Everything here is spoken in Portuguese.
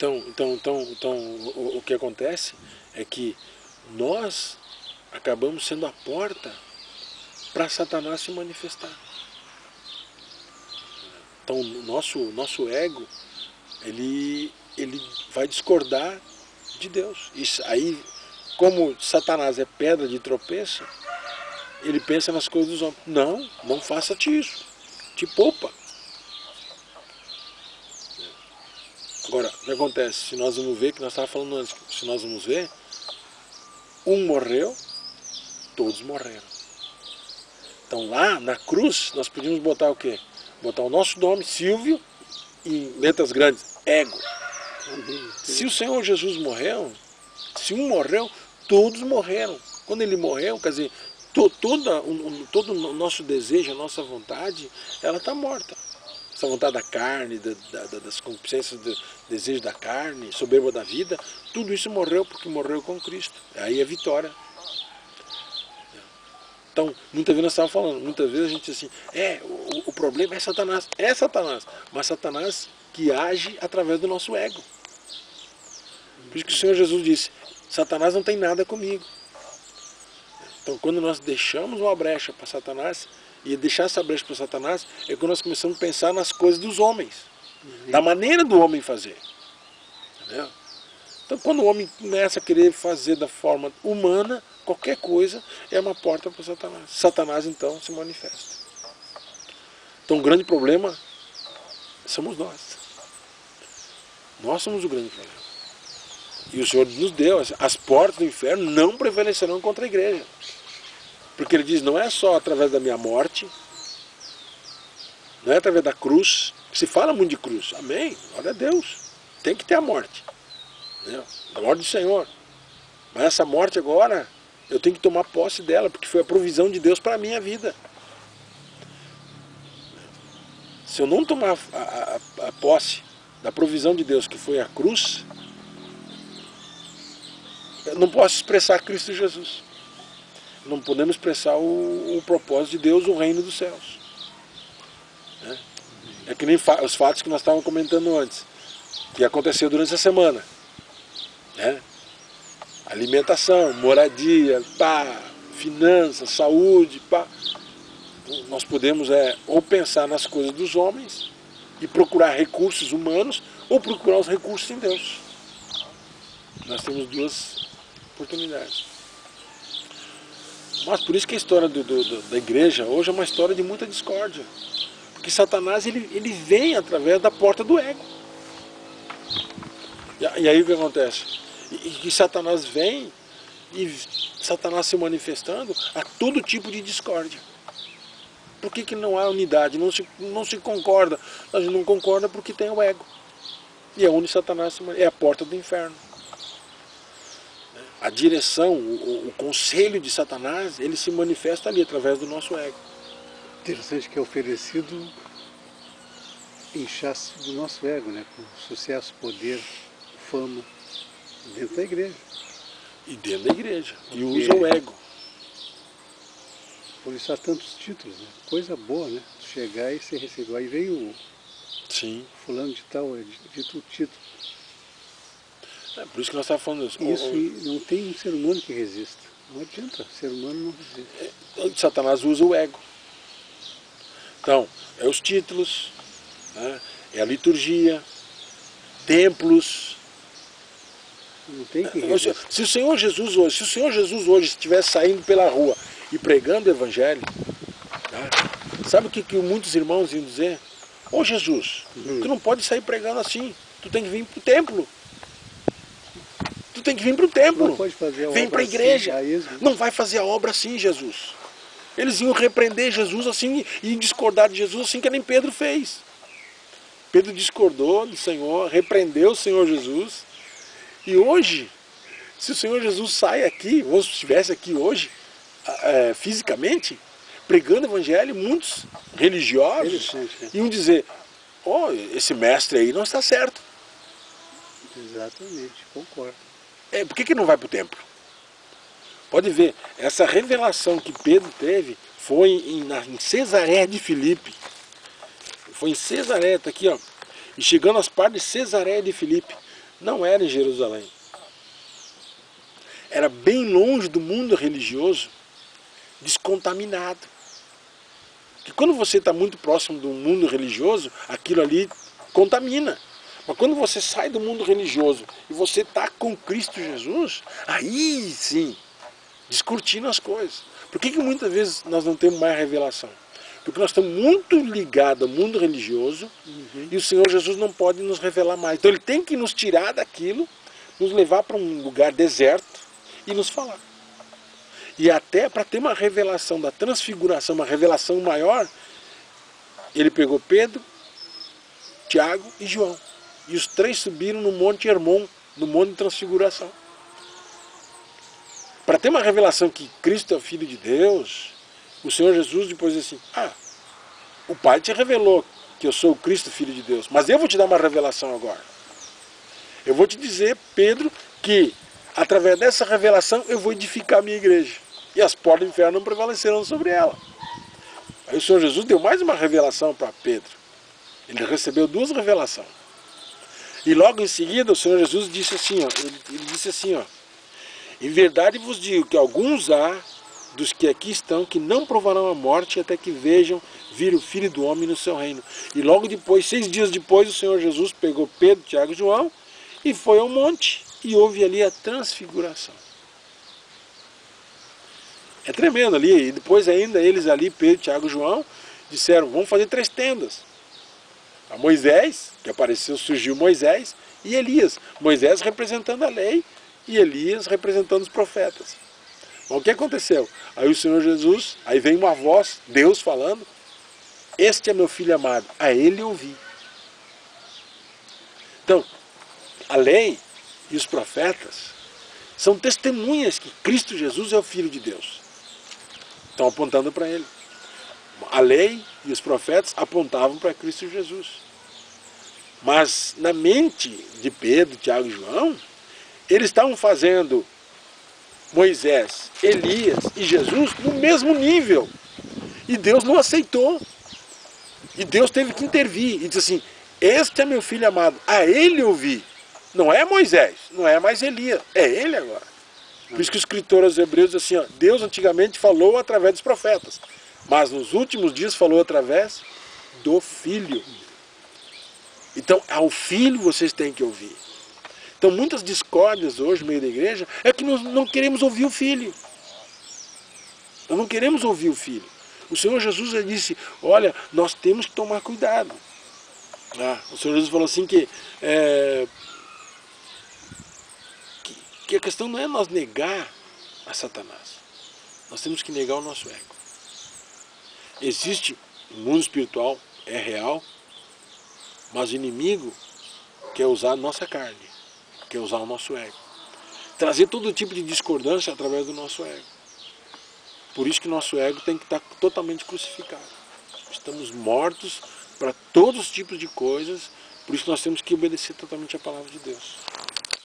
Então o que acontece é que nós acabamos sendo a porta para Satanás se manifestar. Então o nosso ego, ele vai discordar de Deus. Isso aí, como Satanás é pedra de tropeço, ele pensa nas coisas dos homens. Não faça-te isso. Te poupa. Agora, o que acontece? Se nós vamos ver, que nós estávamos falando antes, se nós vamos ver, um morreu, todos morreram. Então lá na cruz nós podíamos botar o quê? Botar o nosso nome, Silvio, em letras grandes, ego. Se o Senhor Jesus morreu, se um morreu, todos morreram. Quando ele morreu, quer dizer, todo o nosso desejo, a nossa vontade, ela está morta. Essa vontade da carne, das concupiscências, do desejo da carne, soberba da vida, tudo isso morreu porque morreu com Cristo. Aí é vitória. Então, muitas vezes nós estávamos falando, muitas vezes a gente diz assim, o problema é Satanás, mas Satanás que age através do nosso ego. Por isso que o Senhor Jesus disse, Satanás não tem nada comigo. Então, quando nós deixamos uma brecha para Satanás, e deixar essa brecha para Satanás, é quando nós começamos a pensar nas coisas dos homens, da maneira do homem fazer. Entendeu? Então, quando o homem começa a querer fazer da forma humana, qualquer coisa é uma porta para Satanás. Satanás, então, se manifesta. Então, o grande problema somos nós. Nós somos o grande problema. E o Senhor nos deu, as portas do inferno não prevalecerão contra a igreja. Porque ele diz, não é só através da minha morte, não é através da cruz, se fala muito de cruz, amém, glória a Deus, tem que ter a morte, né? A morte do Senhor, mas essa morte agora, eu tenho que tomar posse dela, porque foi a provisão de Deus para a minha vida. Se eu não tomar a posse da provisão de Deus, que foi a cruz, eu não posso expressar Cristo Jesus. Não podemos expressar o propósito de Deus, o reino dos céus. É que nem os fatos que nós estávamos comentando antes, que aconteceu durante a semana. Alimentação, moradia, finanças, saúde. Nós podemos ou pensar nas coisas dos homens e procurar recursos humanos, ou procurar os recursos em Deus. Nós temos duas oportunidades. Mas por isso que a história da igreja hoje é uma história de muita discórdia. Porque Satanás ele vem através da porta do ego. E aí o que acontece? E Satanás vem, e Satanás se manifestando a todo tipo de discórdia. Por que não há unidade? Não se concorda. A gente não concorda porque tem o ego. E é onde Satanás é a porta do inferno. A direção, o conselho de Satanás, ele se manifesta ali, através do nosso ego. Interessante que é oferecido inchaço do nosso ego, né? Com sucesso, poder, fama, dentro da igreja. E dentro da igreja. E usa o ego. Por isso há tantos títulos, né? Coisa boa, né? Chegar e ser recebido. Aí veio o fulano de tal, dito o título. Por isso que nós estávamos falando isso. Isso não tem um ser humano que resista. Não adianta, o ser humano não resiste. Satanás usa o ego. Então, é os títulos, é a liturgia, templos. Não tem que resistir. Se o Senhor Jesus hoje estivesse saindo pela rua e pregando o Evangelho, sabe o que muitos irmãos iam dizer? Ô Jesus, tu não pode sair pregando assim, tu tem que vir para o templo. Tu tem que vir para o templo. Não pode fazer a Vem obra para a igreja. Assim, não vai fazer a obra assim, Jesus. Eles iam repreender Jesus assim e discordar de Jesus assim que nem Pedro fez. Pedro discordou do Senhor, repreendeu o Senhor Jesus. E hoje, se o Senhor Jesus sai aqui, ou se estivesse aqui hoje, fisicamente, pregando o Evangelho, muitos religiosos iam dizer, esse mestre aí não está certo. Exatamente, concordo. Por que não vai para o templo? Pode ver, essa revelação que Pedro teve foi em Cesareia de Filipe. Foi em Cesareia, está aqui, ó. E chegando às partes de Cesareia de Filipe, não era em Jerusalém. Era bem longe do mundo religioso, descontaminado. Porque quando você está muito próximo do mundo religioso, aquilo ali contamina. Mas quando você sai do mundo religioso e você está com Cristo Jesus, aí sim, descortina as coisas. Por que muitas vezes nós não temos mais revelação? Porque nós estamos muito ligados ao mundo religioso e o Senhor Jesus não pode nos revelar mais. Então Ele tem que nos tirar daquilo, nos levar para um lugar deserto e nos falar. E até para ter uma revelação da transfiguração, uma revelação maior, Ele pegou Pedro, Tiago e João. E os três subiram no Monte Hermon, no Monte de Transfiguração. Para ter uma revelação que Cristo é o Filho de Deus, o Senhor Jesus depois disse assim, o Pai te revelou que eu sou o Cristo, Filho de Deus, mas eu vou te dar uma revelação agora. Eu vou te dizer, Pedro, que através dessa revelação eu vou edificar a minha igreja. E as portas do inferno não prevalecerão sobre ela. Aí o Senhor Jesus deu mais uma revelação para Pedro. Ele recebeu 2 revelações. E logo em seguida o Senhor Jesus disse assim, ele disse assim, em verdade vos digo que alguns há dos que aqui estão que não provarão a morte até que vejam vir o Filho do Homem no seu reino. E logo depois, 6 dias depois, o Senhor Jesus pegou Pedro, Tiago e João e foi ao monte e houve ali a transfiguração. É tremendo ali. E depois ainda eles ali, Pedro, Tiago e João, disseram, vamos fazer 3 tendas. A Moisés, que apareceu, surgiu Moisés e Elias. Moisés representando a lei e Elias representando os profetas. Mas o que aconteceu? Aí o Senhor Jesus, aí vem uma voz, Deus falando, este é meu filho amado, a ele ouvi. Então, a lei e os profetas são testemunhas que Cristo Jesus é o Filho de Deus. Estão apontando para ele. A lei e os profetas apontavam para Cristo Jesus. Mas na mente de Pedro, Tiago e João, eles estavam fazendo Moisés, Elias e Jesus no mesmo nível. E Deus não aceitou. E Deus teve que intervir e disse assim, este é meu filho amado, a ele ouvi. Não é Moisés, não é mais Elias, é ele agora. Por isso que o escritor aos Hebreus diz assim, Deus antigamente falou através dos profetas, mas nos últimos dias falou através do Filho. Então, ao Filho vocês têm que ouvir. Então, muitas discórdias hoje no meio da igreja é que nós não queremos ouvir o Filho. Nós não queremos ouvir o Filho. O Senhor Jesus disse, olha, nós temos que tomar cuidado. O Senhor Jesus falou assim que a questão não é nós negar a Satanás. Nós temos que negar o nosso ego. Existe o mundo espiritual, é real, mas o inimigo quer usar a nossa carne, quer usar o nosso ego. Trazer todo tipo de discordância através do nosso ego. Por isso que nosso ego tem que estar totalmente crucificado. Estamos mortos para todos os tipos de coisas, por isso nós temos que obedecer totalmente a palavra de Deus.